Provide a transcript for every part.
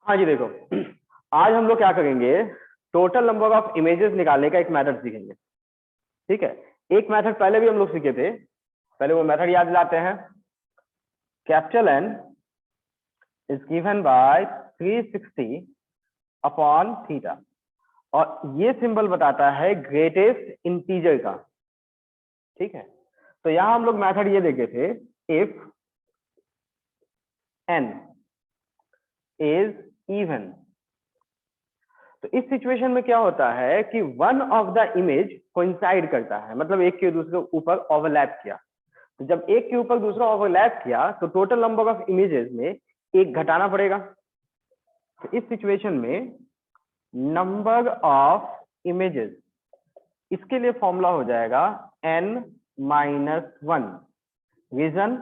हाँ जी देखो, आज हम लोग क्या करेंगे, टोटल नंबर ऑफ इमेजेस निकालने का एक मेथड सीखेंगे। ठीक है, एक मेथड पहले भी हम लोग सीखे थे, पहले वो मेथड याद दिलाते हैं। Capital N is given by 360 upon theta, और ये सिंबल बताता है ग्रेटेस्ट इंटीजर का। ठीक है, तो यहां हम लोग मेथड ये देखे थे, इफ एन इज इवन। तो इस सिचुएशन में क्या होता है कि one of the image coincide करता है, मतलब एक के दूसरे ऊपर ओवरलैप किया। तो जब एक के ऊपर दूसरा ओवरलैप किया तो टोटल नंबर ऑफ इमेजेस में एक घटाना पड़ेगा। तो इस सिचुएशन में नंबर ऑफ इमेजेस, इसके लिए फॉर्मूला हो जाएगा n-1। Reason,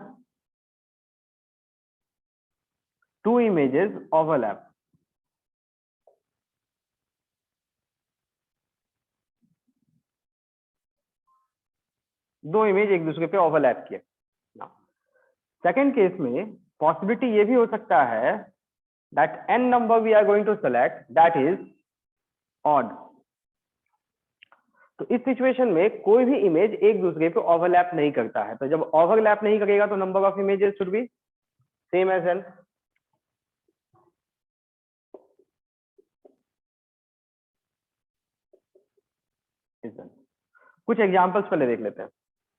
two images overlap. दो इमेज एक दूसरे पे ओवरलैप किए। सेकेंड केस में पॉसिबिलिटी ये भी हो सकता है that n number we are going to select that is odd। तो इस सिचुएशन में कोई भी इमेज एक दूसरे पे ओवरलैप नहीं करता है। तो जब ओवरलैप नहीं करेगा तो number of images should be same as N. कुछ एग्जांपल्स पहले देख लेते हैं।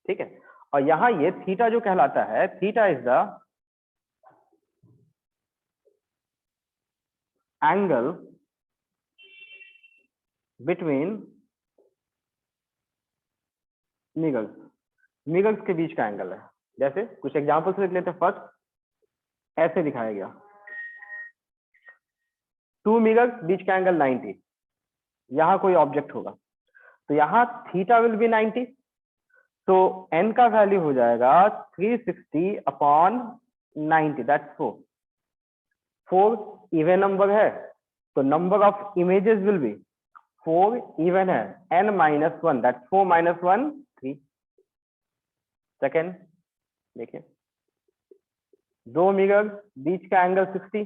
ठीक है, और यहां ये थीटा जो कहलाता है, theta is the angle between Nicholls, Nicholls के बीच का एंगल है। जैसे कुछ एग्जांपल्स देख लेते हैं। फर्स्ट ऐसे दिखाया गया, टू निगल्स बीच का एंगल 90। यहां कोई ऑब्जेक्ट होगा तो यहां थीटा विल बी 90। तो n का वैल्यू हो जाएगा 360 अपॉन 90, दैट्स 4। 4 इवन नंबर है तो number of images will be 4 even है, n-1, दैट्स 4 - 1 3। सेकेंड देखिए, दो मिरर बीच का एंगल 60,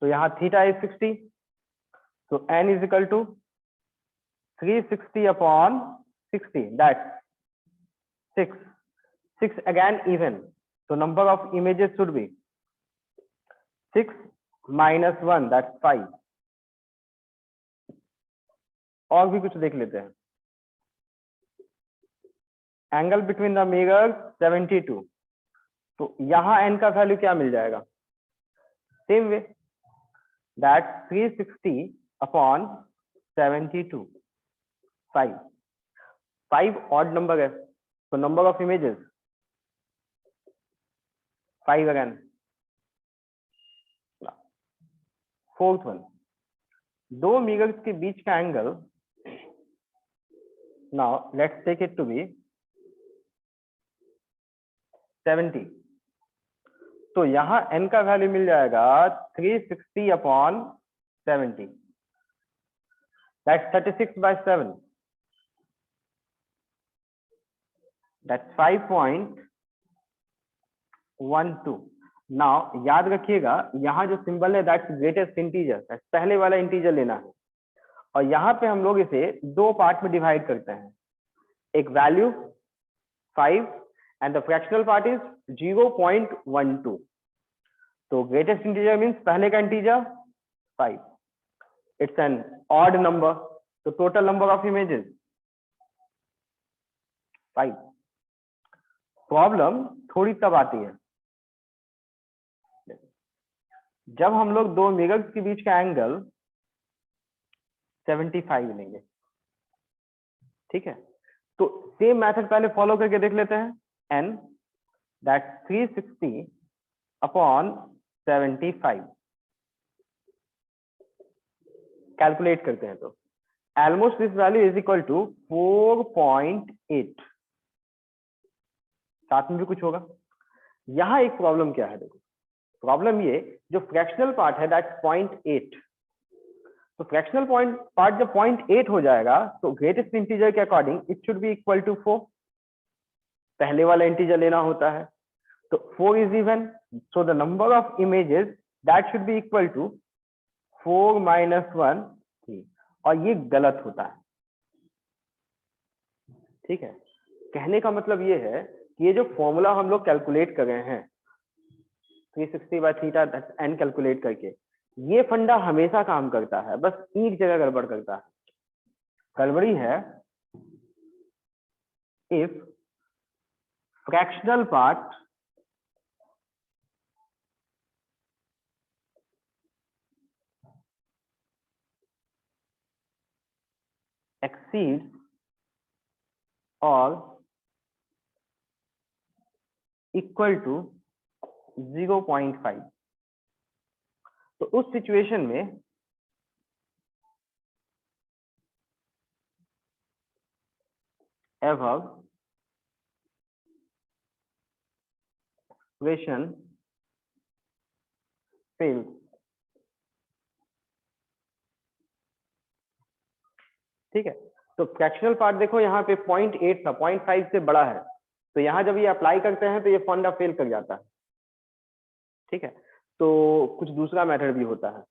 तो यहां थीटा इज 60, तो n is equal to 360 upon 60, that's 6। 6 again even, so number of images should be 6 - 1, that's 5। और भी कुछ देख लेते हैं। एंगल बिटवीन द मिरर 72, तो यहां n का वैल्यू क्या मिल जाएगा, same way, that 360 upon 72, 5। 5 odd number है तो number of images 5 again. Fourth one, दो मिरर्स के बीच का angle, now let's take it to be 70, तो यहां n का वैल्यू मिल जाएगा 360 अपॉन 70, दैट्स 36/7, दैट्स 5.12। नाउ याद रखिएगा, यहाँ जो सिंबल है दैट्स ग्रेटेस्ट इंटीजर, दैट्स पहले वाला इंटीजर लेना है। और यहाँ पे हम लोग इसे दो पार्ट में डिवाइड करते हैं, एक value 5 and the fractional part is 0.12। तो ग्रेटेस्ट इंटीजर मीन्स पहले का integer 5, it's an odd number, तो total number of images 5। Problem थोड़ी तब आती है जब हम लोग दो मिरर्स के बीच का एंगल 75 लेंगे। ठीक है, तो सेम मेथड पहले फॉलो करके देख लेते हैं। n दैट 360 अपॉन 75 कैलकुलेट करते हैं, तो almost this value is equal to 4.8। साथ में भी कुछ होगा। यहां एक प्रॉब्लम क्या है, देखो प्रॉब्लम ये, जो फ्रैक्शनल पार्ट है दैट 0.8, तो फ्रैक्शनल पॉइंट पार्ट जब 0.8 हो जाएगा तो ग्रेटेस्ट इंटीजर के according it should be equal to 4। पहले वाला इंटीजर लेना होता है, तो 4 is even, so the number of images that should be equal to 4 minus 1 3, और ये गलत होता है। ठीक है, कहने का मतलब ये है कि ये जो फॉर्मूला हम लोग कैलकुलेट कर रहे हैं 360 बाय थीटा एन कैलकुलेट करके, ये फंडा हमेशा काम करता है, बस एक जगह गड़बड़ करता है। गड़बड़ी है if fractional part exceeds or equal to 0.5, तो उस सिचुएशन में above equation fails। ठीक है, तो फ्रैक्शनल पार्ट देखो यहाँ पे 0.8 था, 0.5 से बड़ा है, तो यहाँ जब ये अप्लाई करते हैं तो ये फंडा फेल कर जाता है। ठीक है, तो कुछ दूसरा मेथड भी होता है।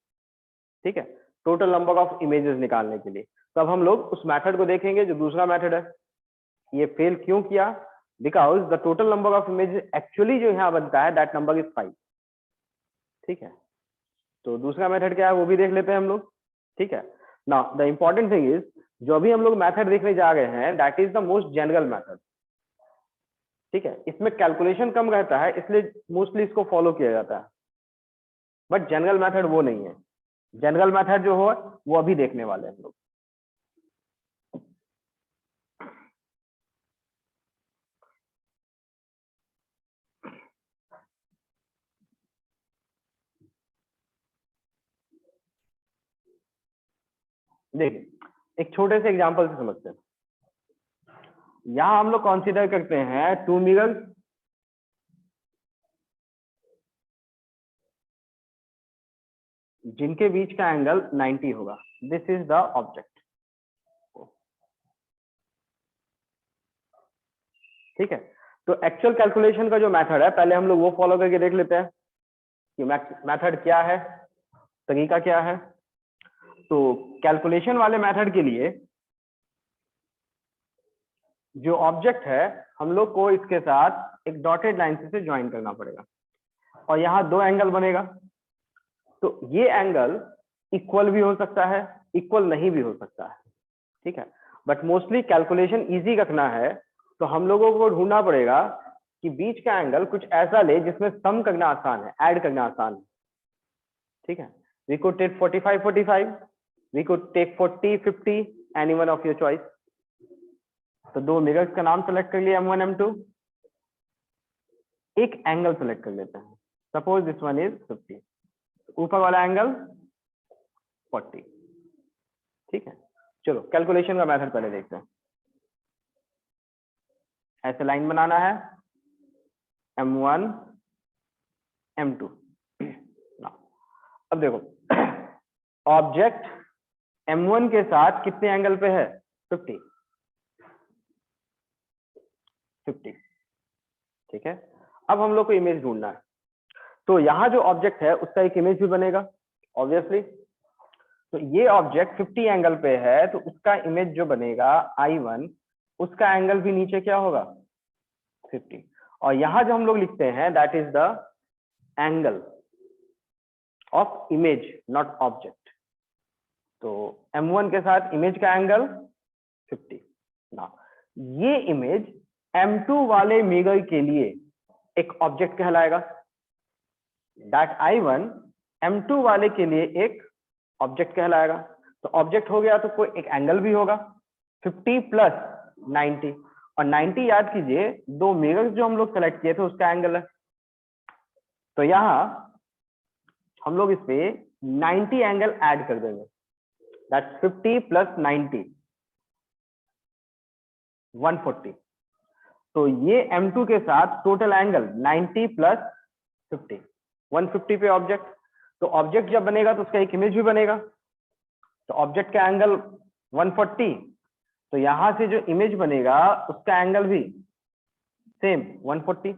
ठीक है, टोटल नंबर ऑफ इमेजेस निकालने के लिए, तो अब हम लोग उस मेथड को देखेंगे जो दूसरा मेथड है। ये फेल क्यों किया? Because the total number of images actually जो यहाँ बनता है दैट नंबर इज 5। ठीक है, तो दूसरा मेथड क्या है वो भी देख लेते हैं हम लोग। ठीक है, now the important thing is, जो अभी हम लोग मेथड देखने जा रहे हैं that is the most general method. ठीक है, इसमें कैलकुलेशन कम रहता है इसलिए मोस्टली इसको फॉलो किया जाता है, बट जनरल मेथड वो नहीं है। जनरल मेथड जो हो वो अभी देखने वाले हैं हम लोग। देखिए एक छोटे से एग्जांपल से समझते हैं। यहां हम लोग कंसीडर करते हैं 2 मिरर्स, जिनके बीच का एंगल 90 होगा। This is the object. ठीक है, तो एक्चुअल कैलकुलेशन का जो मेथड है पहले हम लोग वो फॉलो करके देख लेते हैं कि मेथड क्या है, तरीका क्या है। तो कैलकुलेशन वाले मेथड के लिए जो ऑब्जेक्ट है हम लोग को इसके साथ एक डॉटेड लाइन से ज्वाइन करना पड़ेगा, और यहाँ 2 एंगल बनेगा। तो ये एंगल इक्वल भी हो सकता है, इक्वल नहीं भी हो सकता है। ठीक है, बट मोस्टली कैलकुलेशन इजी रखना है तो हम लोगों को ढूंढना पड़ेगा कि बीच का एंगल कुछ ऐसा ले जिसमें सम करना आसान है, ऐड करना आसान है। ठीक है, we could take 45 45, we could take 40 50, any one of your choice. तो 2 मिरर्स का नाम सेलेक्ट कर लिया M1 M2, एक एंगल सेलेक्ट कर लेते हैं, सपोज दिस वन इज 50, ऊपर वाला एंगल 40। ठीक है, चलो कैलकुलेशन का मेथड पहले देखते हैं। ऐसे लाइन बनाना है M1 M2। अब देखो ऑब्जेक्ट M1 के साथ कितने एंगल पे है? 50 50। ठीक है, अब हम लोग को इमेज ढूंढना है, तो यहाँ जो ऑब्जेक्ट है उसका एक इमेज भी बनेगा ऑब्वियसली। तो ये ऑब्जेक्ट 50 एंगल पे है, तो उसका इमेज जो बनेगा I1, उसका एंगल भी नीचे क्या होगा? 50। और यहाँ जो हम लोग लिखते हैं that is the angle of image not object. तो M1 के साथ इमेज का एंगल 50 ना। ये इमेज M2 वाले मिरर के लिए एक ऑब्जेक्ट कहलाएगा, दैट I1 M2 वाले के लिए एक ऑब्जेक्ट कहलाएगा। तो ऑब्जेक्ट हो गया तो कोई एक एंगल भी होगा 50 प्लस 90, और 90 याद कीजिए 2 मिरर्स जो हम लोग सेलेक्ट किए थे उसका एंगल है। तो यहाँ हम लोग इस पे 90 एंगल ऐड कर देंगे, दैट्स 50 प्लस 90 140। तो ये M2 के साथ टोटल एंगल 90 प्लस 50 150 पे ऑब्जेक्ट। तो ऑब्जेक्ट जब बनेगा तो उसका एक इमेज भी बनेगा, तो ऑब्जेक्ट का एंगल 140, तो यहां से जो इमेज बनेगा उसका एंगल भी सेम 140।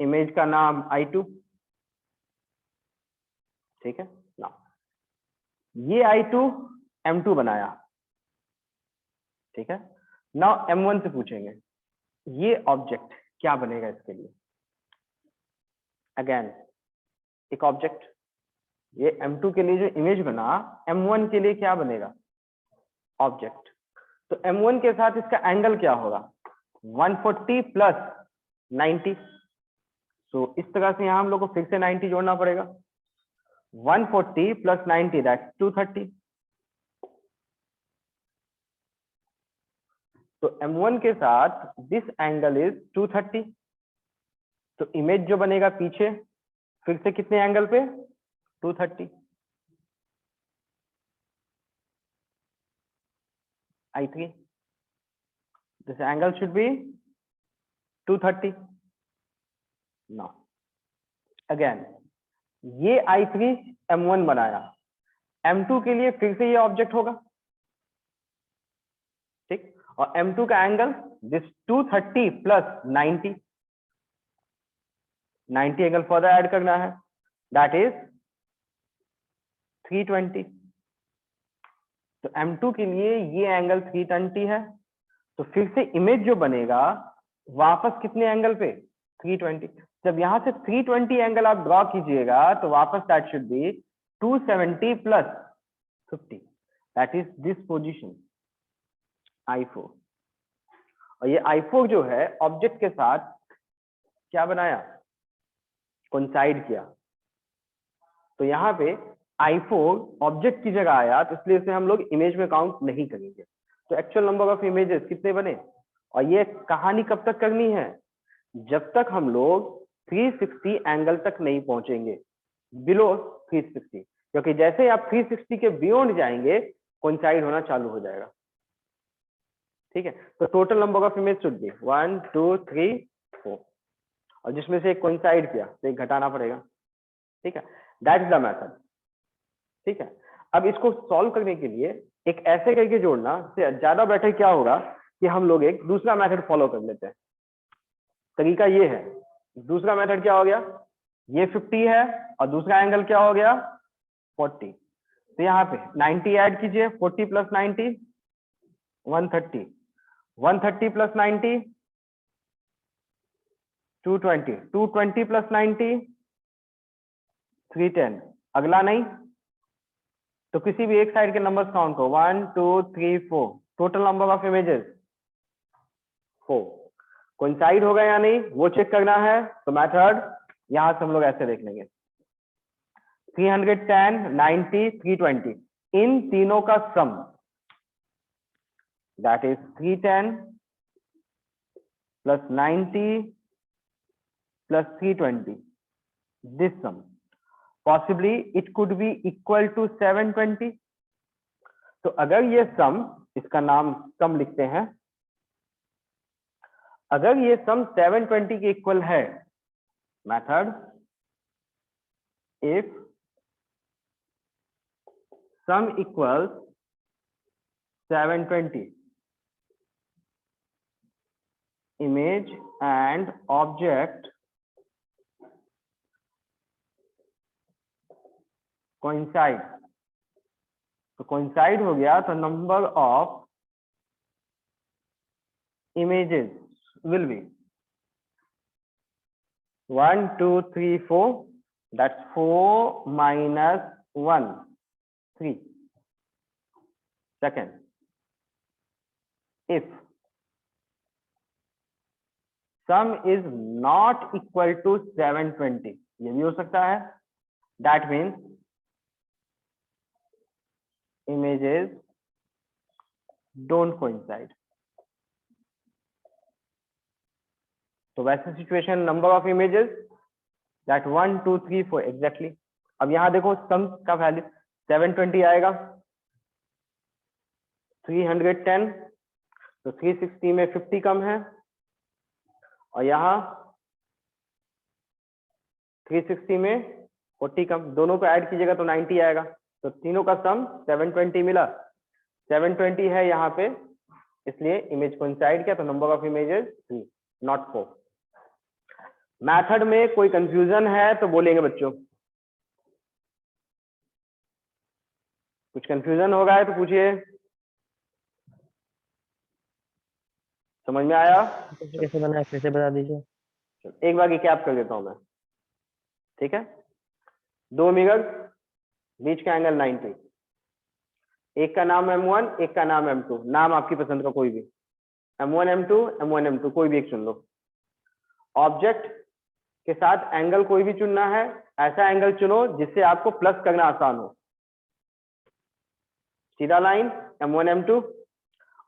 इमेज का नाम I2, ठीक है ना। ये I2 M2 बनाया, ठीक है। नाउ M1 से पूछेंगे ये ऑब्जेक्ट क्या बनेगा इसके लिए। अगेन एक ऑब्जेक्ट, ये M2 के लिए जो इमेज बना, M1 के लिए क्या बनेगा, ऑब्जेक्ट। तो M1 के साथ इसका एंगल क्या होगा, 140 प्लस 90। तो इस तरह से यहाँ हम लोग को फिर से 90 जोड़ना पड़ेगा। 140 प्लस 90 दैट्स 230। तो M1 के साथ दिस एंगल इज 230। तो इमेज जो बनेगा पीछे फिर से कितने एंगल पे, 230। I3 this angle should be 230। Now again ये I3 M1 बनाया, M2 के लिए फिर से ये ऑब्जेक्ट होगा, ठीक। और M2 का angle this 230 plus 90 angle further add करना है, दैट इज 320। तो M2 के लिए ये एंगल 320 है। तो फिर से इमेज जो बनेगा वापस कितने एंगल पे, 320। जब यहां से 320 एंगल आप ड्रॉ कीजिएगा तो वापस that should B 270 plus 50, that is this position I4। और ये I4 जो है ऑब्जेक्ट के साथ क्या बनाया, कोइंसाइड किया। तो यहाँ पे I4 ऑब्जेक्ट की जगह आया, तो इसलिए इसे हम लोग इमेज में काउंट नहीं करेंगे। तो एक्चुअल नंबर ऑफ इमेजेस कितने बने। और ये कहानी कब तक करनी है, जब तक हम लोग 360 एंगल तक नहीं पहुंचेंगे, बिलो 360। क्योंकि जैसे ही आप 360 के बियॉन्ड जाएंगे कोइंसाइड होना चालू हो जाएगा, ठीक है। तो total number of image should be 1 2 3 4, और जिसमें से एक कोइंसाइड किया तो एक घटाना पड़ेगा, ठीक है। दैट इज द मेथड, ठीक है। अब इसको सॉल्व करने के लिए एक ऐसे करके जोड़ना से ज्यादा बेटर क्या होगा कि हम लोग एक दूसरा मेथड फॉलो कर लेते हैं। तरीका ये है, दूसरा मेथड क्या हो गया, ये 50 है और दूसरा एंगल क्या हो गया 40। तो यहाँ पे 90 ऐड कीजिए, 40 प्लस 90 130, 130 प्लस 90 220, 220 प्लस 90 310। अगला नहीं तो किसी भी एक साइड के नंबर्स काउंट करो, 1 2 3 4, total number of images 4। Coincide होगा या नहीं वो चेक करना है। तो मेथड यहां से हम लोग ऐसे देख लेंगे, 310 90 320, इन तीनों का sum that is 310 plus 90 plus 320, this sum possibly it could be equal to 720। तो अगर ये सम, इसका नाम सम लिखते हैं, अगर ये सम 720 के इक्वल है, method if some equals 720, image and object coincide. तो कोइंसाइड हो गया तो number of images will be 1 2 3 4, that's 4 minus 1 3। second, if sum is not equal to 720, ये भी हो सकता है, that means images don't coincide। तो वैसे situation number of images that 1 2 3 4 exactly. अब यहां देखो सम का वैल्यू 720 आएगा, 310, तो 360 में 50 कम है, और यहाँ 360 में 40 कम, दोनों को ऐड कीजिएगा तो 90 आएगा। तो तीनों का सम 720 मिला, 720 है यहाँ पे, इसलिए इमेज कोइंसाइड किया, तो number of images 3 not 4। Method में कोई कंफ्यूजन है तो बोलेंगे बच्चों, कुछ कंफ्यूजन होगा है तो पूछिए। समझ में आया? कैसे बना है फिर से बता दीजिए। एक बार रिकैप कर देता हूं मैं, ठीक है। दो मिरर, बीच का एंगल 90, एक का नाम M1, एक का नाम M2, नाम आपकी पसंद का कोई भी, M1 M2 M1 M2 कोई भी एक चुन लो। ऑब्जेक्ट के साथ एंगल कोई भी चुनना है, ऐसा एंगल चुनो जिससे आपको प्लस करना आसान हो। सीधा लाइन M1 M2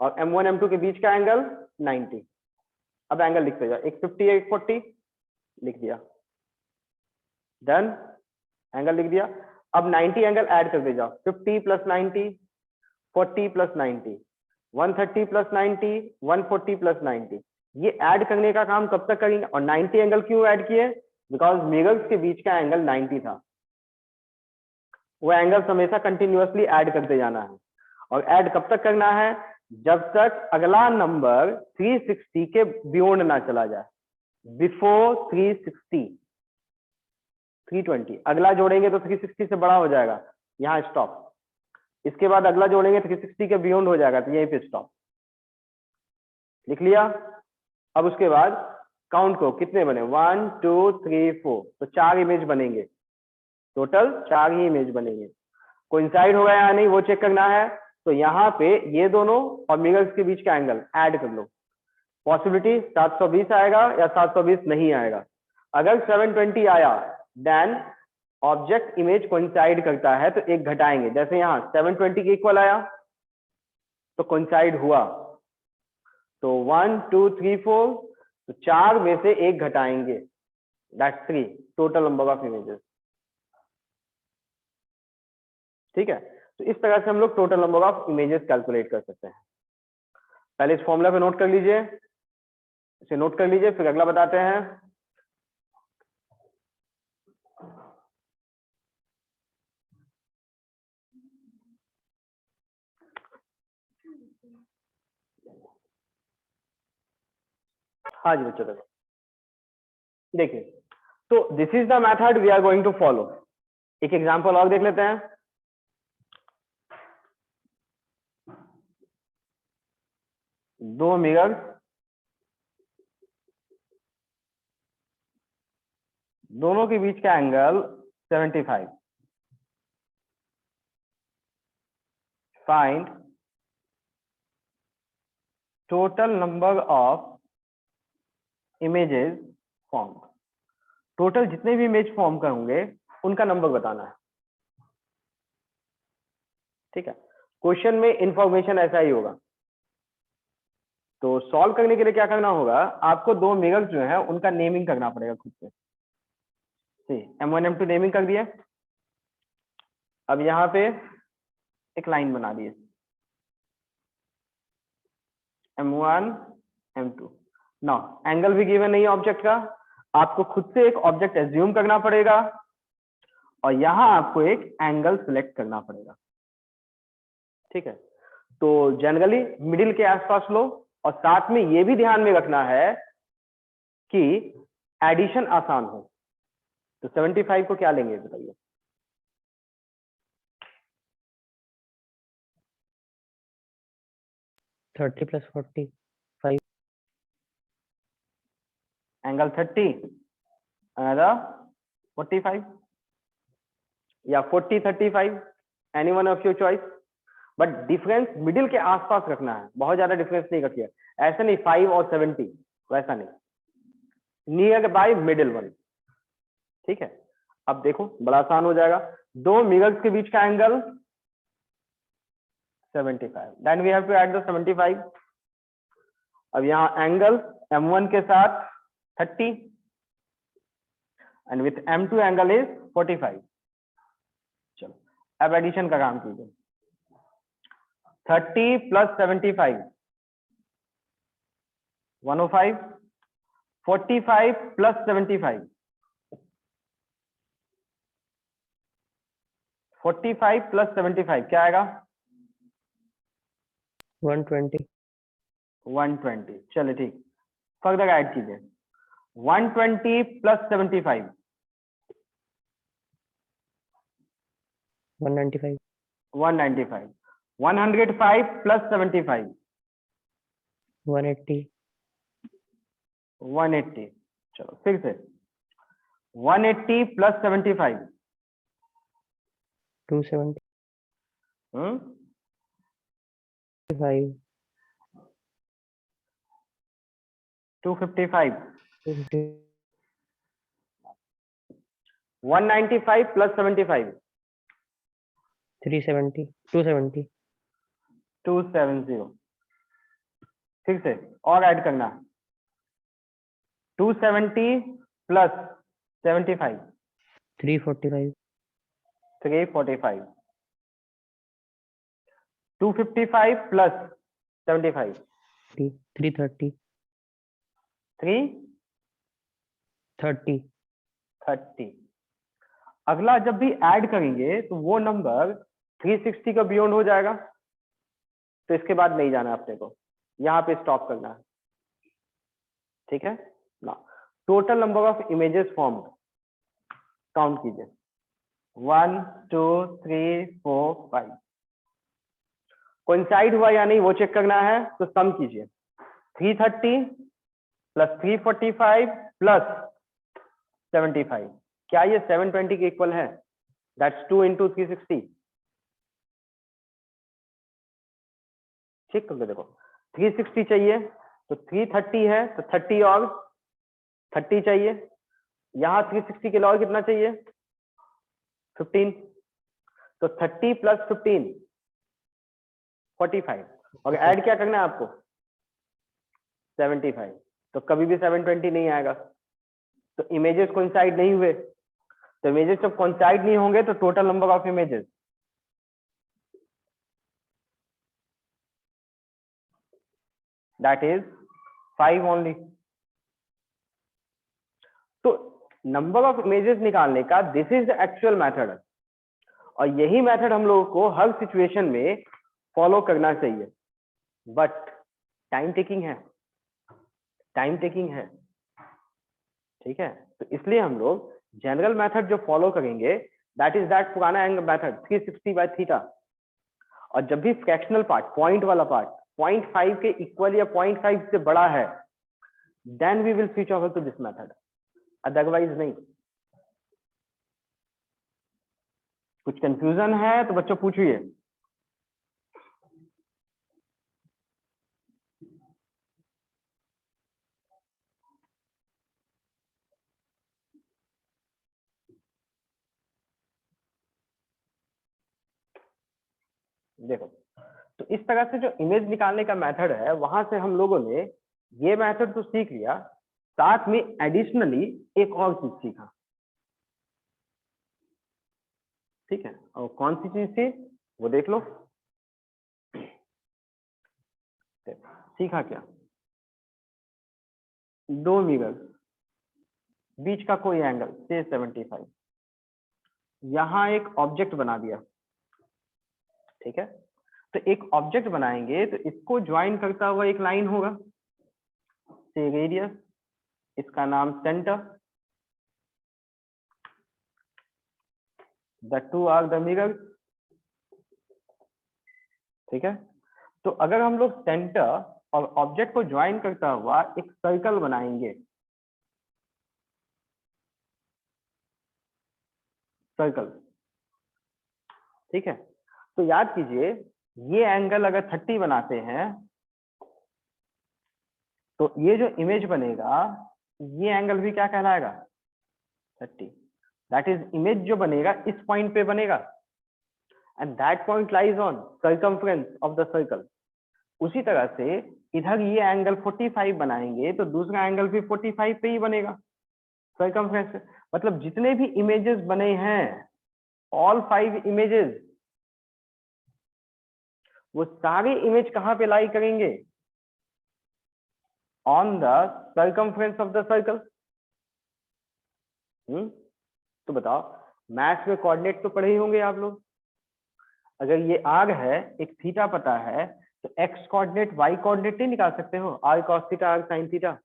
और M1 M2 के बीच का एंगल 90। अब एंगल लिखते जाओ, एक 50 एक 40 लिख दिया, डन, एंगल लिख दिया। अब 90 एंगल ऐड करते जाओ, 50 प्लस 90 40 प्लस 90 130 प्लस 90 140 प्लस 90। ये ऐड करने का काम कब तक करेंगे? और 90 एंगल क्यों ऐड किए? बिकॉज मिरर्स के बीच का एंगल 90 था। वो एंगल्स हमेशा कंटिन्यूअसली ऐड करते जाना है। और ऐड कब तक करना है? जब तक अगला नंबर 360 के बियॉन्ड ना चला जाए। बिफोर 360 320, अगला जोड़ेंगे तो 360 से बड़ा हो जाएगा, यहाँ स्टॉप। इसके बाद अगला जोड़ेंगे 360 के बियॉन्ड हो जाएगा, तो यहीं पे स्टॉप। लिख लिया? अब उसके बाद काउंट को, कितने बने? 1 2 3 4, तो 4 इमेज बनेंगे, टोटल 4 ही इमेज बनेंगे। कोइंसाइड होगा या नहीं वो चेक करना है। तो यहाँ पे ये दोनों और मिरर्स के बीच का एंगल ऐड कर लो। पॉसिबिलिटी 720 आएगा या 720 नहीं आएगा। अगर 720 आया देन ऑब्जेक्ट इमेज कोइंसाइड करता है तो एक घटाएंगे। जैसे यहाँ 720 के इक्वल आया तो कोइंसाइड हुआ, तो 1 2 3 4, तो 4 में से एक घटाएंगे, that's 3, total number of images. ठीक है, तो इस तरह से हम लोग total number of images calculate कर सकते हैं। पहले इस फॉर्मूला पे नोट कर लीजिए, इसे नोट कर लीजिए, फिर अगला बताते हैं। हाँ जी बच्चों, देखिए, तो this is the method we are going to follow. एक एग्जांपल और देख लेते हैं। दो मिरर, दोनों के बीच का angle 75। Find total number of images form. Total जितने भी इमेज फॉर्म करोगे उनका नंबर बताना है। ठीक है, क्वेश्चन में इंफॉर्मेशन ऐसा ही होगा। तो सॉल्व करने के लिए क्या करना होगा? आपको दो मिरर्स जो है उनका नेमिंग करना पड़ेगा खुद से। M1 M2 नेमिंग कर दिया। अब यहाँ पे एक लाइन बना दिए, M1 M2। ना एंगल भी गिवन नहीं है ऑब्जेक्ट का, आपको खुद से एक ऑब्जेक्ट एज्यूम करना पड़ेगा और यहाँ आपको एक एंगल सिलेक्ट करना पड़ेगा। ठीक है, तो जनरली मिडिल के आसपास लो, और साथ में ये भी ध्यान में रखना है कि एडिशन आसान हो। तो 75 को क्या लेंगे बताइए? थर्टी प्लस 45, एंगल 30 अनदर 45 या 40 35, any one of your choice. But difference middle के आसपास रखना है, बहुत ज्यादा डिफरेंस नहीं रखिए। ऐसा नहीं 5 और 70, वैसा नहीं, नियर बाय मिडिल वन। ठीक है, अब देखो बड़ा आसान हो जाएगा। दो मिरर्स के बीच का angle 75, then we have to add the 75। अब यहाँ एंगल M1 के साथ 30 and with M2 angle is 45। चलो अब एडिशन का काम कीजिए। 30 प्लस 75 105, 45 प्लस 75 45 प्लस 75 क्या आएगा? 120। 120। चलिए ठीक, फर्दर ऐड कीजिए। 120 प्लस 75 195 195 105 प्लस 75 180 180 चलो फिर से 180 प्लस 75 275 255 250 195 प्लस 75 370 270 270 ठीक से और ऐड करना 270 प्लस 75 345 345 255 प्लस 75 330 330 30 अगला जब भी ऐड करेंगे तो वो नंबर 360 का बियॉन्ड हो जाएगा, तो इसके बाद नहीं जाना अपने को, यहाँ पे स्टॉप करना है। ठीक है ना। Total number of images formed count कीजिए 1 2 3 4 5 कोइंसाइड हुआ या नहीं वो चेक करना है, तो सम कीजिए 330 प्लस 345 प्लस 75 क्या ये 720 के इक्वल है? That's 2 into 360। ठीक करके देखो 360 चाहिए तो 330 है तो 30 और 30 चाहिए, यहाँ 360 के अलावा कितना चाहिए 15, तो 30 प्लस 15 45 और ऐड क्या करना है आपको 75, तो कभी भी 720 नहीं आएगा। तो इमेजेस कोइंसाइड नहीं हुए, तो इमेजेस जब कोइंसाइड नहीं होंगे तो total number of images that is 5 only. तो नंबर ऑफ इमेजेस निकालने का this is the actual method, और यही मेथड हम लोगों को हर सिचुएशन में फॉलो करना चाहिए, बट टाइम टेकिंग है, टाइम टेकिंग है। ठीक है, तो इसलिए हम लोग जनरल मेथड जो फॉलो करेंगे दैट इज दैट पुराना एंगल मेथड 360 बाय थीटा, और जब भी फ्रैक्शनल पार्ट पॉइंट वाला पार्ट 0.5 के इक्वल या 0.5 से बड़ा है then we will switch over to this method, otherwise नहीं। कुछ कंफ्यूजन है तो बच्चों पूछिए। देखो तो इस तरह से जो इमेज निकालने का मेथड है वहां से हम लोगों ने ये मेथड तो सीख लिया, साथ में एडिशनली एक और चीज सीखा। ठीक है, और कौन सी चीज थी वो देख लो। सीखा क्या, दो मिरर बीच का कोई एंगल से 75, यहां एक ऑब्जेक्ट बना दिया। ठीक है, तो एक ऑब्जेक्ट बनाएंगे तो इसको ज्वाइन करता हुआ एक लाइन होगा से रेडियस, इसका नाम centre, the two are the mirror. ठीक है, तो अगर हम लोग सेंटर और ऑब्जेक्ट को ज्वाइन करता हुआ एक सर्कल बनाएंगे, सर्कल। ठीक है, तो याद कीजिए ये एंगल अगर 30 बनाते हैं तो ये जो इमेज बनेगा ये एंगल भी क्या कहलाएगा 30, दैट इज इमेज जो बनेगा इस पॉइंट पे बनेगा, and that point lies on circumference of the circle. उसी तरह से इधर ये एंगल 45 बनाएंगे तो दूसरा एंगल भी 45 पे ही बनेगा सर्कमफ्रेंस। मतलब जितने भी इमेजेस बने हैं ऑल 5 इमेजेस, वो सारे इमेज कहां पे लाई करेंगे on the circumference of the circle. तो बताओ मैथ्स में कोऑर्डिनेट तो पढ़े ही होंगे आप लोग। अगर ये आर है, एक थीटा पता है, तो एक्स कोऑर्डिनेट वाई कोऑर्डिनेट नहीं निकाल सकते हो, r cos theta r sine theta.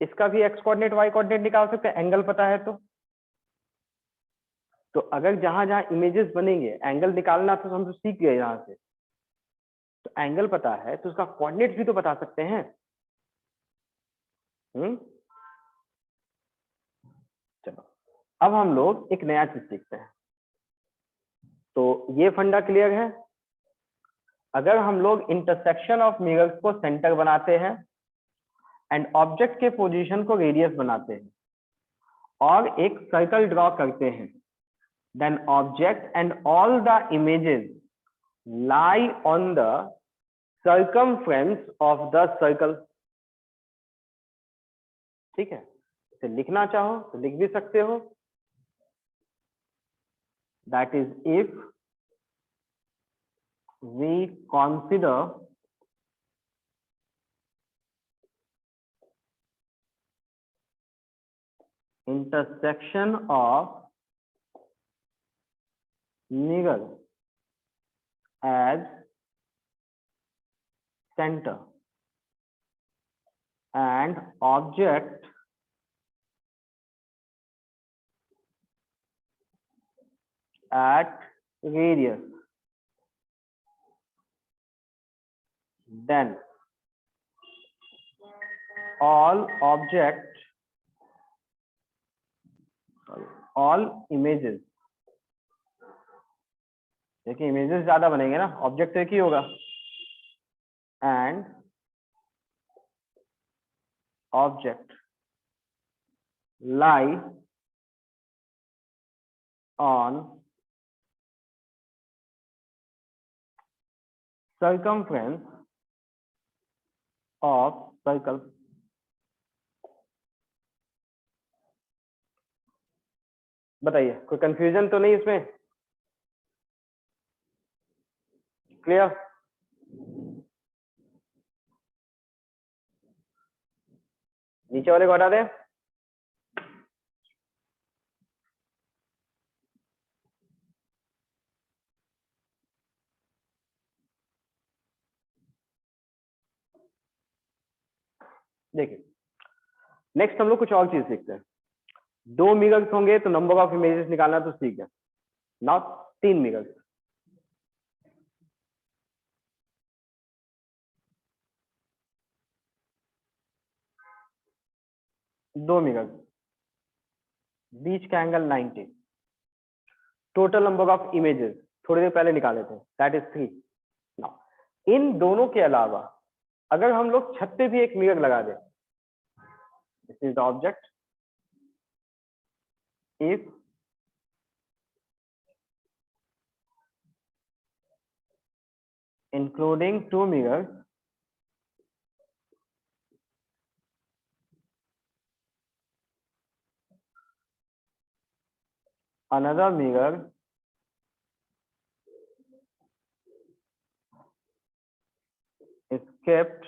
इसका भी एक्स कोऑर्डिनेट वाई कोऑर्डिनेट निकाल सकते हैं, एंगल पता है तो अगर जहां जहां इमेजेस बनेंगे एंगल निकालना तो हम तो सीख गए यहाँ से, तो एंगल पता है तो उसका कोऑर्डिनेट भी तो बता सकते हैं। चलो अब हम लोग एक नया चीज सीखते हैं। तो ये फंडा क्लियर है। अगर हम लोग इंटरसेक्शन ऑफ मिरर्स को सेंटर बनाते हैं एंड ऑब्जेक्ट के पोजीशन को रेडियस बनाते हैं और एक सर्कल ड्रॉ करते हैं, then object and all the images lie on the circumference of the circle. ठीक है, इसे लिखना चाहो तो लिख भी सकते हो, that is if we consider intersection of mirror as center and object at radius, then all images, देखिए इमेजेस ज्यादा बनेंगे ना, ऑब्जेक्ट एक ही होगा, and object lie on circumference of circle। बताइए कोई कंफ्यूजन तो नहीं इसमें? क्लियर? नीचे वाले को हटा दें। देखिए नेक्स्ट हम लोग कुछ और चीज सीखते हैं। 2 मिरर्स होंगे तो नंबर ऑफ इमेजेस निकालना तो सीख गए। नाउ 3 मिरर्स, 2 मिरर्स, बीच का angle 90, total number of images थोड़ी देर पहले निकाले थे, दैट इज 3। नाउ इन दोनों के अलावा अगर हम लोग छत पे भी एक मिरर लगा दें, this is the object, if including 2 mirrors another mirror is kept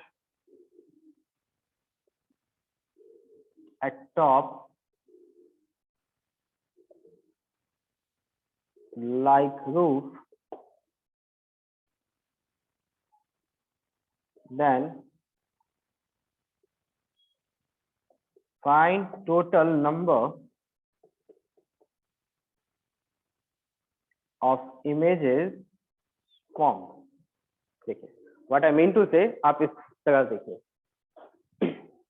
at top like roof, then find total number of images formed। देखिए व्हाट आई मीन टू से, आप इस तरह देखिए,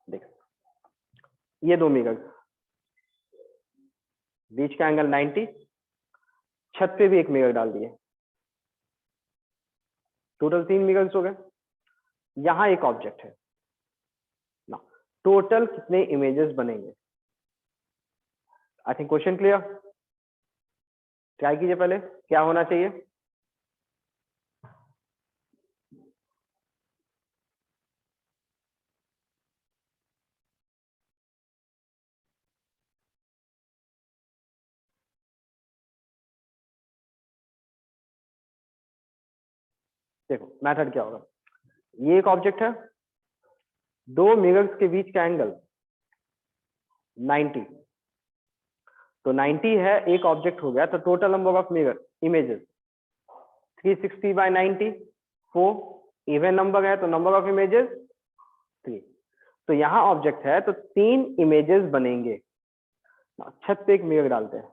देखिए ये 2 मिरर, बीच का एंगल 90, छत पे भी एक मिरर डाल दिए, टोटल 3 मिरर्स हो गए। यहां एक ऑब्जेक्ट है ना, टोटल कितने इमेजेस बनेंगे? I think question clear. Try कीजिए पहले, क्या होना चाहिए? देखो मेथड क्या होगा, ये एक ऑब्जेक्ट है, 2 मिरर्स के बीच का एंगल 90, तो 90 है, एक ऑब्जेक्ट हो गया, तो total number of mirror images 360 by 90, 4, even number है तो नंबर ऑफ इमेजेस 3। तो यहाँ ऑब्जेक्ट है तो 3 इमेजेस बनेंगे। छत पे एक मिरर डालते हैं,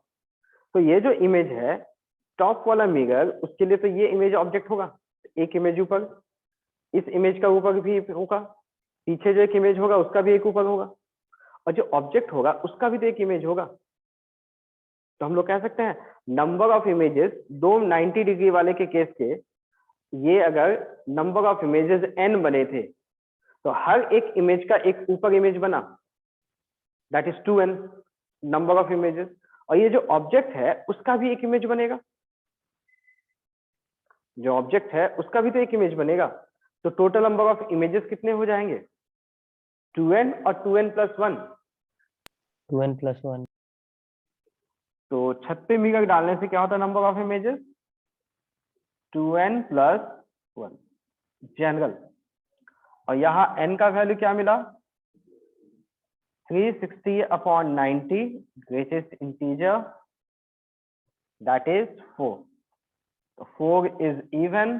तो ये जो इमेज है टॉप वाला मिरर, उसके लिए तो ये इमेज ऑब्जेक्ट होगा, एक इमेज ऊपर, इस इमेज का ऊपर भी होगा, पीछे जो एक इमेज होगा उसका भी एक ऊपर होगा, और जो ऑब्जेक्ट होगा उसका भी तो एक इमेज होगा। तो हम लोग कह सकते हैं नंबर ऑफ इमेजेस, दो 90 डिग्री वाले के केस के, ये अगर नंबर ऑफ इमेजेस n बने थे तो हर एक इमेज का एक ऊपर इमेज बना, that is 2n number of images, और ये जो ऑब्जेक्ट है उसका भी एक इमेज बनेगा, जो ऑब्जेक्ट है उसका भी तो एक इमेज बनेगा। तो टोटल नंबर ऑफ इमेजेस कितने हो जाएंगे? 2n और 2n प्लस 1। 2n plus 1। तो छत पे मिरर डालने से क्या होता है number of images? 2n plus 1 general. और यहाँ n का वैल्यू क्या मिला? 360 upon 90, greatest integer that is 4। तो 4 इज इवन,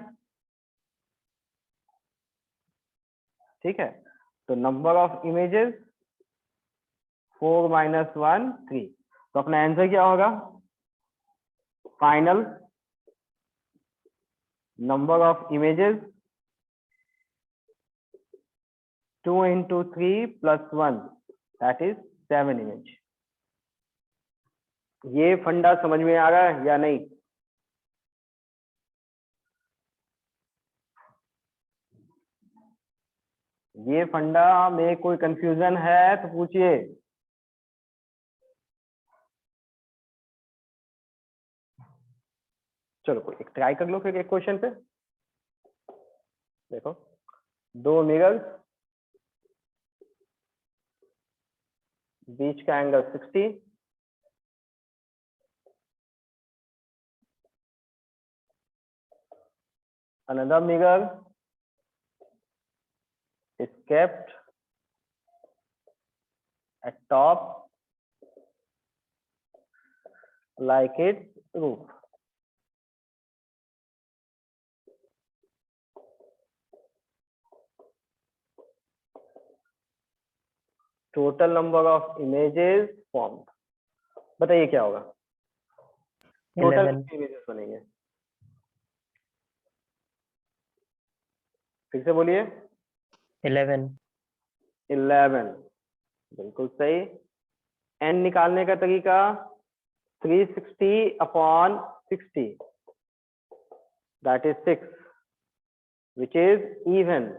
ठीक है। तो नंबर ऑफ इमेजेस 4 माइनस 1 3। तो अपना आंसर क्या होगा? Final number of images 2 into 3 plus 1 that is 7 image. ये फंडा समझ में आ रहा है या नहीं? ये फंडा में कोई कंफ्यूजन है तो पूछिए। चलो कोई एक ट्राई कर लो फिर एक क्वेश्चन पे। देखो, दो मिरर्स, बीच का angle 60, another mirror is kept at top like its roof. Total number of images formed, बताइए क्या होगा? टोटल 11। इमेजेस बनेंगे, फिर से बोलिए। 11। 11, बिल्कुल सही। n निकालने का तरीका 360 upon 60 that is 6 which is even.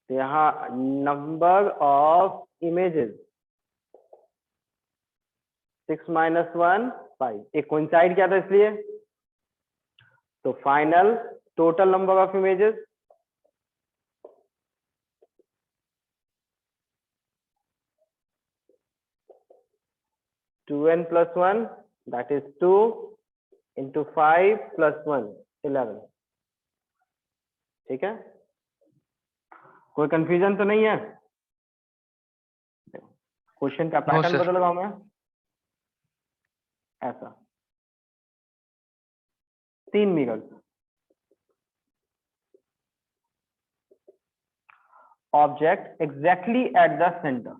यहाँ नंबर ऑफ इमेजेस 6 माइनस 1 5, एक कोइंसाइड किया था इसलिए। तो final total number of images 2n plus 1 that is 2 into 5 plus 1 11। ठीक है, कोई कंफ्यूजन तो नहीं है? क्वेश्चन का पैटर्न बदल रहा हूं मैं ऐसा। 3 mirrors, object exactly at the centre,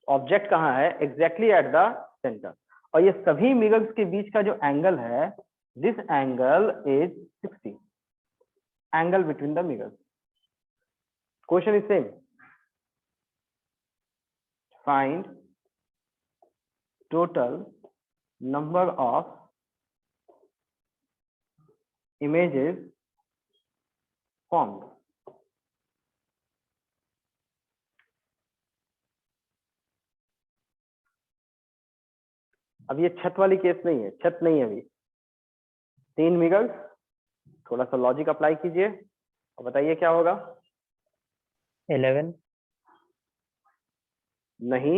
object कहाँ है? एग्जैक्टली एट द सेंटर, और ये सभी मिरर्स के बीच का जो एंगल है, this angle is 60, angle between the mirrors. Question is same, find total number of images formed. अब ये छत वाली केस नहीं है, छत नहीं है अभी। 3 मिरर्स, थोड़ा सा लॉजिक अप्लाई कीजिए और बताइए क्या होगा? 11। नहीं,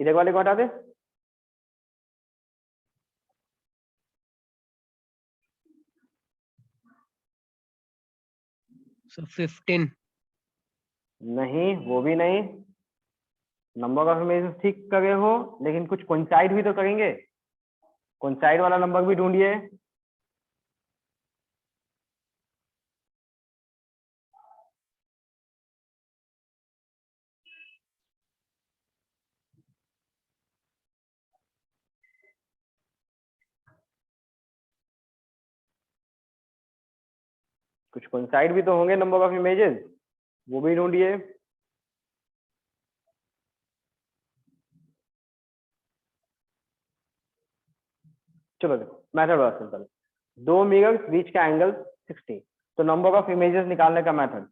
इधर वाले को हटा दे। So 15। नहीं, वो भी नहीं। नंबर ऑफ इमेजेस ठीक कर रहे हो, लेकिन कुछ कोइंसाइड भी तो करेंगे। कोइंसाइड वाला नंबर भी ढूंढिए। कुछ कोइंसाइड भी तो होंगे नंबर ऑफ इमेजेस, वो भी ढूंढिए। चलो देखो मेथड बड़ा सिंपल, दो मिरर्स बीच का एंगल 60, तो नंबर ऑफ इमेजेस निकालने का method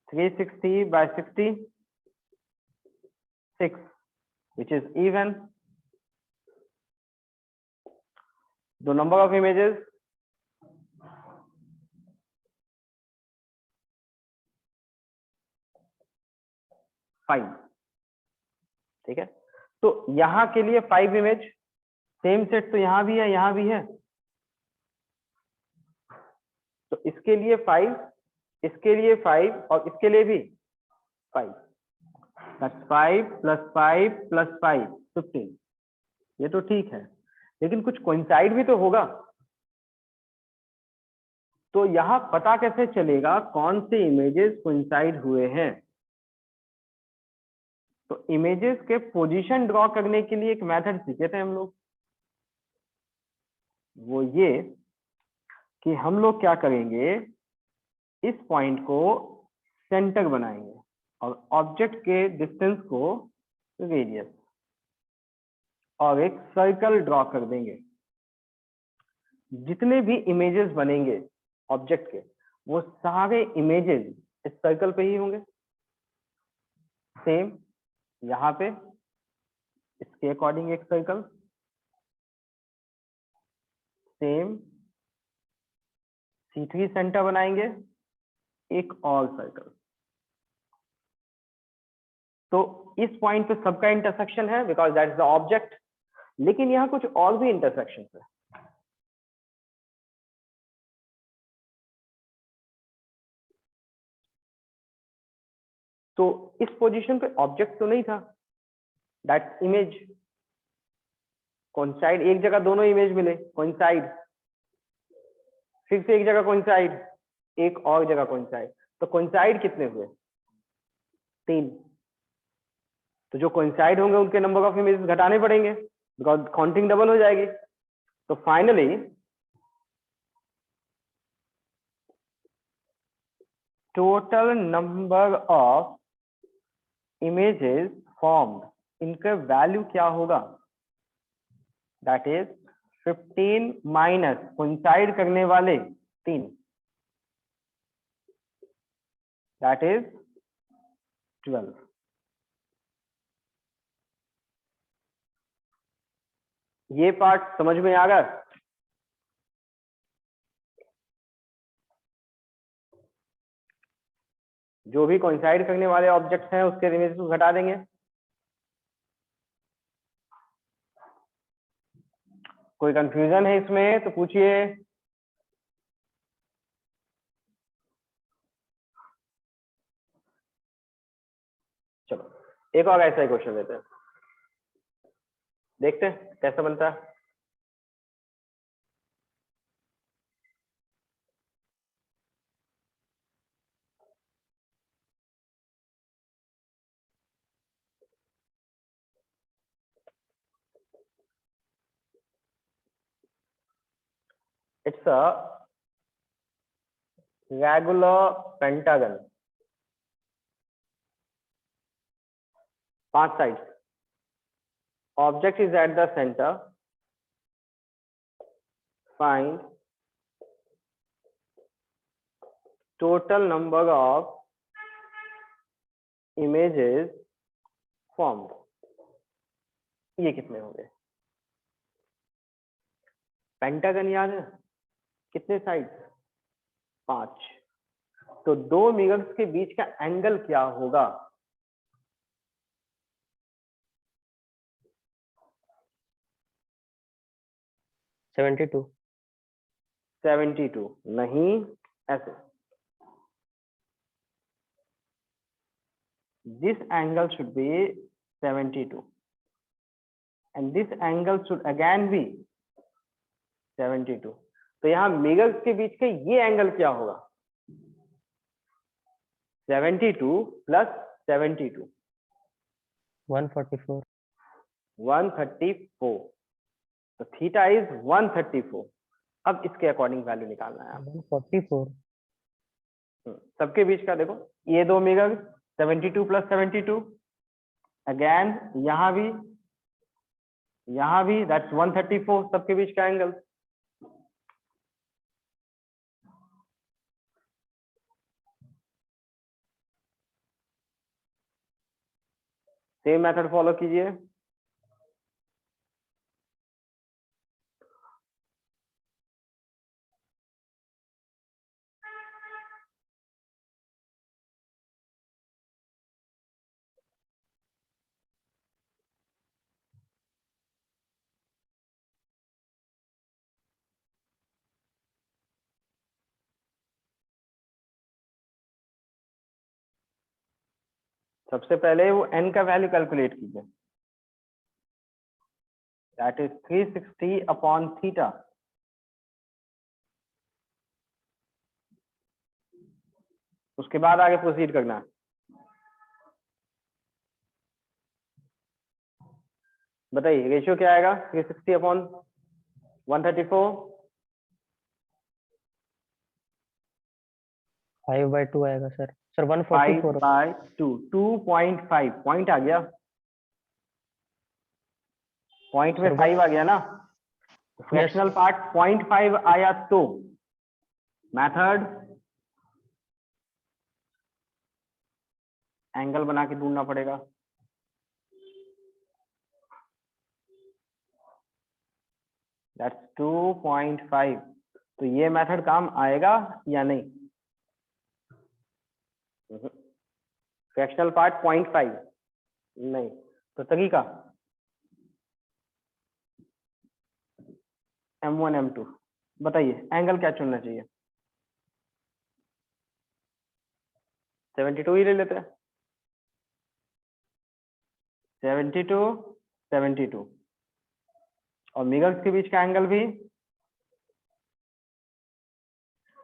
360 by 60 6 which is even. The number of images 5, ठीक है। तो यहां के लिए 5 इमेज, सेम सेट तो यहां भी है यहां भी है, तो इसके लिए 5, इसके लिए 5 और इसके लिए भी 5, 5 + 5 + 5 15। ये तो ठीक है, लेकिन कुछ कोइंसाइड भी तो होगा। तो यहां पता कैसे चलेगा कौन से इमेजेस कोइंसाइड हुए हैं? तो इमेजेस के पोजीशन ड्रॉ करने के लिए एक मेथड सीखे थे हम लोग, वो ये कि हम लोग क्या करेंगे, इस पॉइंट को सेंटर बनाएंगे और ऑब्जेक्ट के डिस्टेंस को रेडियस और एक सर्कल ड्रॉ कर देंगे। जितने भी इमेजेस बनेंगे ऑब्जेक्ट के, वो सारे इमेजेस इस सर्कल पे ही होंगे। सेम यहाँ पे इसके अकॉर्डिंग एक सर्कल, सेम C3 सेंटर बनाएंगे, एक और सर्कल। तो इस पॉइंट पे सबका इंटरसेक्शन है because that is the object, लेकिन यहाँ कुछ और भी इंटरसेक्शन है। तो इस पोजीशन पे ऑब्जेक्ट तो नहीं था, दैट इमेज कोइंसाइड, एक जगह दोनों इमेज मिले कोइंसाइड, फिर से एक जगह कोइंसाइड, एक और जगह कोइंसाइड, तो कोइंसाइड कितने हुए? 3। तो जो कोइंसाइड होंगे उनके नंबर ऑफ इमेजेस घटाने पड़ेंगे बिकॉज काउंटिंग डबल हो जाएगी। तो finally total number of images formed, इनका वैल्यू क्या होगा? दैट इज 15 माइनस कोइंसाइड करने वाले 3, दैट इज 12। ये पार्ट समझ में आ गया? जो भी कोइंसाइड करने वाले ऑब्जेक्ट्स हैं उसके इमेजेस को घटा देंगे। कोई कंफ्यूजन है इसमें तो पूछिए। चलो एक और ऐसा ही क्वेश्चन लेते हैं, देखते हैं कैसा बनता है। It's a regular pentagon, 5 sides, object is at the center, find total number of images formed। ये कितने होंगे? पेंटागन याद है, कितने साइड्स? 5। तो दो मिरर्स के बीच का एंगल क्या होगा? Seventy two. 72 नहीं, ऐसे this angle should be 72 and this angle should again be 72। तो यहाँ मिरर्स के बीच का ये एंगल क्या होगा? 72 प्लस 72 144। 134। तो थीटा इज 134। अब इसके अकॉर्डिंग वैल्यू निकालना है आपको। 144। सबके बीच का देखो, ये दो मेगा 72 + 72, अगेन यहाँ भी दैट्स 134, सबके बीच का एंगल। सेम मेथड फॉलो कीजिए। सबसे पहले वो n का वैल्यू कैलकुलेट कीजिए, दैट इज 360/θ। उसके बाद आगे प्रोसीड करना है। बताइए रेशियो क्या आएगा 360/134? 5/2 आएगा सर। सर 5 144। by 2, 2.5 पॉइंट आ गया, पॉइंट में सर 5 आ गया ना, फ्रैक्शनल पार्ट 0.5 आया तो मेथड एंगल बना के ढूंढना पड़ेगा। दैट्स 2.5। तो ये मेथड काम आएगा या नहीं? फ्रैक्शनल पार्ट 0.5 नहीं, तो तरीका M1 M2। बताइए एंगल क्या चुनना चाहिए? 72 ही ले लेते हैं। 72 72 और मेगल्स के बीच का एंगल भी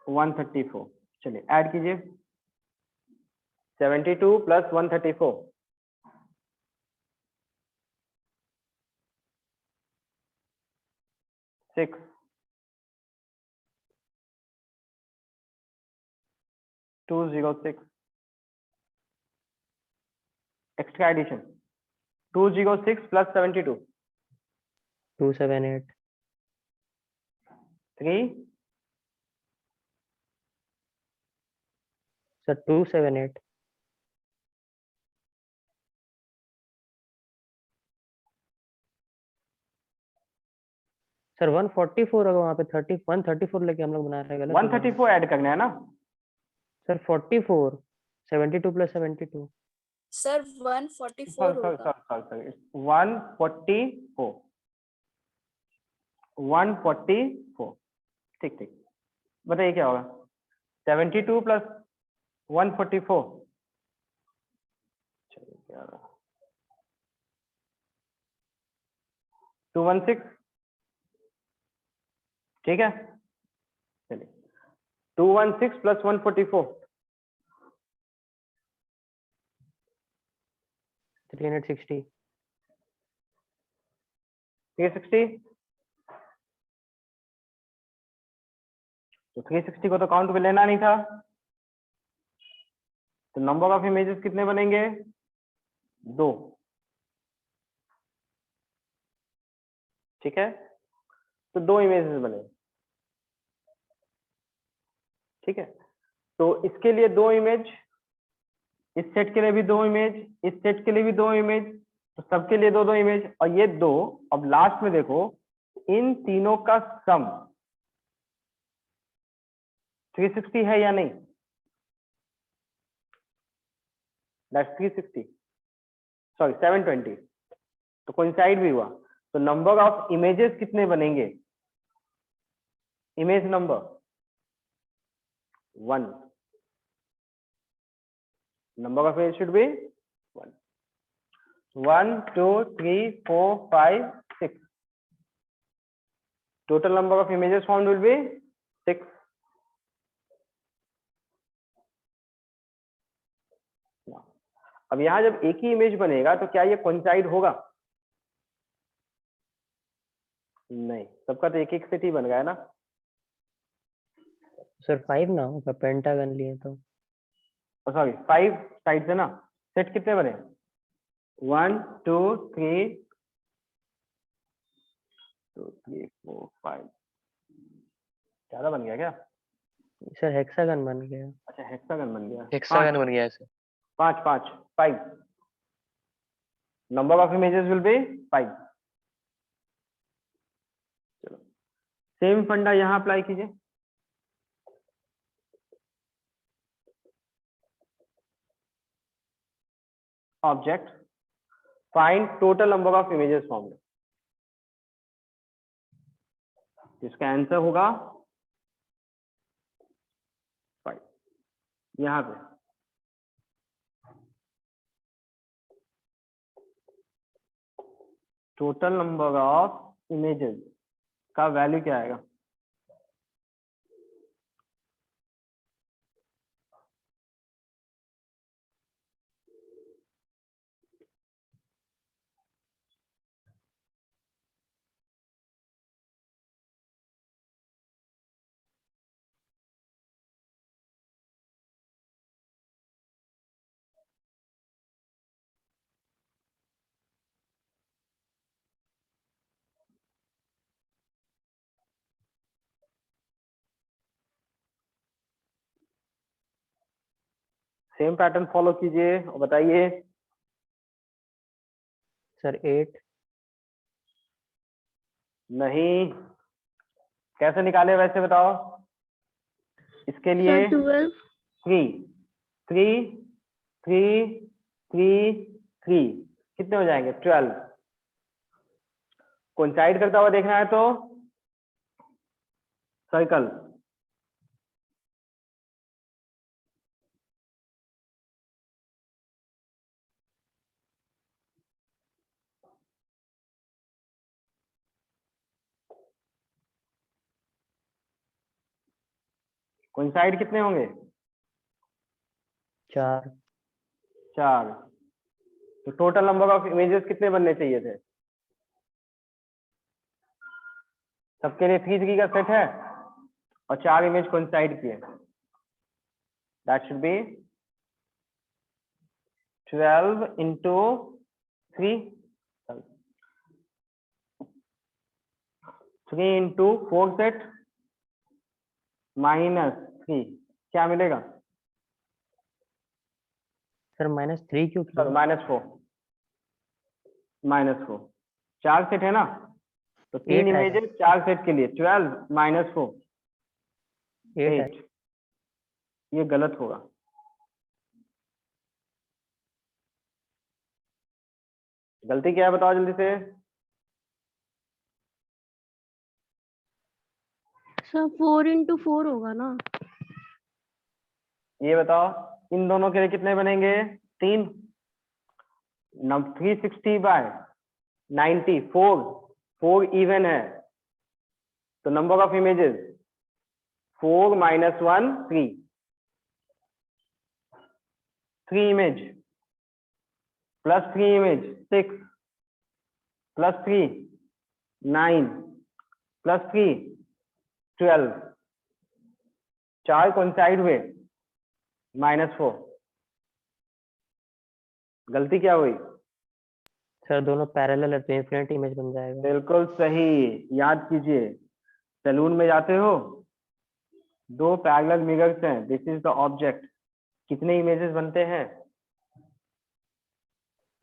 134। चलिए ऐड कीजिए, 72 + 134, 6, 206। Extra addition 206 + 72, 278। 3, सर 278। सर 144 होगा वहाँ पे, 134 लेके हम लोग बना रहे हैं, गलत हो गया। 134 ऐड करना है ना सर 44, 72 + 72। सर 144 सॉरी होगा। 144, 144। ठीक ठीक, बताइए क्या होगा 72 + 144? चलिए क्या होगा 216। ठीक है, चलिए 216 + 144, 360। 360। तो 360 को तो काउंट में लेना नहीं था, तो नंबर ऑफ इमेजेस कितने बनेंगे? 2। ठीक है, तो 2 इमेजेस बने। ठीक है, तो इसके लिए 2 इमेज, इस सेट के लिए भी 2 इमेज, इस सेट के लिए भी 2 इमेज, तो सबके लिए 2 2 इमेज, और ये 2। अब लास्ट में देखो इन तीनों का सम 360 है या नहीं? That's 360, sorry 720। तो कोइंसाइड भी हुआ, तो नंबर ऑफ इमेजेस कितने बनेंगे? Image number 1, number of images should be 1, 1 2 3 4 5 6, total number of images formed will be 6। अब यहां जब एक ही इमेज बनेगा तो क्या ये कोइंसाइड होगा? नहीं, सबका तो एक एक सेट ही बन गया है ना, सर 5 ना होगा, पेंटागन लिए तो। सॉरी 5 साइड से ना, सेट कितने बने? 1 2 3 2 3 4 5, ज्यादा बन गया क्या? सर हेक्सागन बन गया। अच्छा हेक्सागन बन गया। हेक्सागन बन गया है sir. 5 5 5, number of images will be 5। चलो सेम फंडा यहाँ अप्लाई कीजिए। Object find total number of images formed, इसका आंसर होगा 5। यहाँ पे टोटल नंबर ऑफ इमेजेस का वैल्यू क्या आएगा? सेम पैटर्न फॉलो कीजिए और बताइए। सर 8। नहीं, कैसे निकाले वैसे बताओ। इसके लिए 12 3 3 3 3 3 कितने हो जाएंगे? 12। कोइंसाइड करता हुआ देखना है तो सर्कल। कोइंसाइड कितने होंगे? 4। 4। तो टोटल नंबर ऑफ इमेजेस कितने बनने चाहिए थे? सबके लिए 3 3 का सेट है और 4 इमेज कोइंसाइड किए। That should B 12 into 3, 3 into 4 set -3, क्या मिलेगा? सर -3 क्यों सर किया? -4 4 सेट है ना, तो 3 8 आएगा। इमेजेस 4 सेट के लिए 12 -4 8 8। ये गलत होगा। गलती क्या है बताओ जल्दी से। सर 4 into 4 होगा ना? ये बताओ इन दोनों के लिए कितने बनेंगे? 3। 360 बाय 90, 4 इवन है, तो number of images 4 - 1 3, 3 image +3 image 6 +3 9 +3 12, 4 coincide हुए -4। गलती क्या हुई? सर दोनों पैरेलल है तो इन्फिनिटी इमेज बन जाएगा। बिल्कुल सही। याद कीजिए, सैलून में जाते हो, 2 पैरेलल मिरर्स हैं, दिस इज द ऑब्जेक्ट, कितने इमेजेस बनते हैं?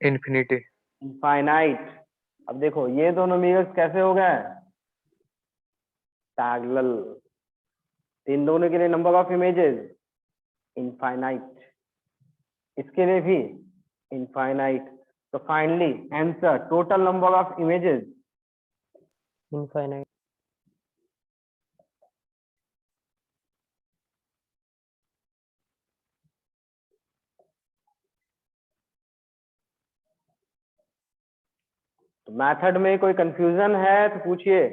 इन्फिनिटी। इनफाइनाइट। अब देखो ये दोनों मिरर्स कैसे हो गए? पैरेलल। इन दोनों के लिए नंबर ऑफ इमेजेस इनफाइनाइट, इसके लिए भी इनफाइनाइट। तो finally answer total number of images infinite. तो मेथड में कोई कंफ्यूजन है तो पूछिए।